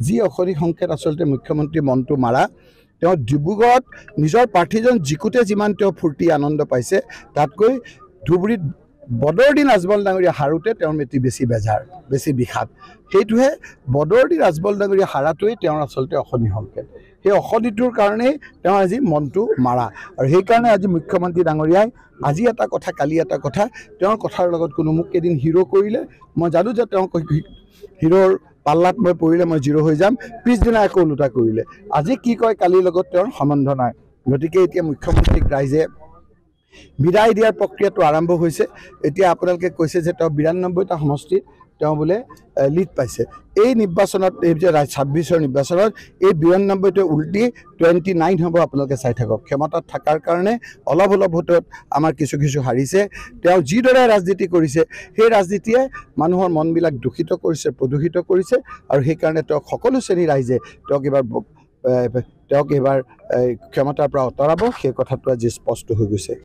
যি অশনি সংকেত আচলতে মুখ্যমন্ত্ৰী মনটো মাৰা তেওঁ ডিব্ৰুগড়ত নিজৰ প্ৰাৰ্থীজন জিকোতে যিমান তেওঁ ফূৰ্তি আনন্দ পাইছে তাতকৈ ধুবুৰীত বদৰুদ্দিন ৰাজবল ডাঙৰীয়া হাৰোঁতে তেওঁৰ মেটি বেছি বেজাৰ বেছি বিষাদ সেইটোহে বদৰুদ্দিন ৰাজবল ডাঙৰীয়া হাৰাটোৱেই তেওঁৰ আচলতে অশনি সংকেত সেই অশনিটোৰ কাৰণেই তেওঁ আজি মনটো মাৰা আৰু সেইকাৰণে আজি মুখ্যমন্ত্ৰী ডাঙৰীয়াই আজি এটা কথা কালি এটা কথা তেওঁৰ কথাৰ লগত কোনো মোক এদিন হিৰো কৰিলে মই জানো যে তেওঁ হিৰোৰ পাল্লাত মই পৰিলে মই জিৰ' হৈ যাম পিছদিনা আকৌ ওলোটা কৰিলে আজি কি কয় কালিৰ লগত তেওঁৰ সম্বন্ধ নাই গতিকে এতিয়া মুখ্যমন্ত্ৰীক ৰাইজে বিদায় দিয়াৰ প্ৰক্ৰিয়াটো আৰম্ভ হৈছে এতিয়া আপোনালোকে কৈছে যে তেওঁ ৯২টা সমষ্টিত তেওঁ বোলে লিড পাইছে এই নিৰ্বাচনত এই যে ২৬ৰ নিৰ্বাচনত এই ৯২টো উল্টি 29 হ'ব আপোনালোকে চাই থাকক ক্ষমতাত থকাৰ কাৰণে অলপ ভোটত আমাৰ কিছু হাৰিছে তেওঁ যিদৰে ৰাজনীতি কৰিছে সেই ৰাজনীতিয়ে মানুহৰ মনবিলাক দূষিত কৰিছে প্ৰদূষিত কৰিছে আৰু সেইকাৰণে তেওঁক সকলো শ্ৰেণীৰ ৰাইজে তেওঁক এবাৰ ক্ষমতাৰ পৰা আঁতৰাব সেই কথাটো আজি স্পষ্ট হৈ গৈছে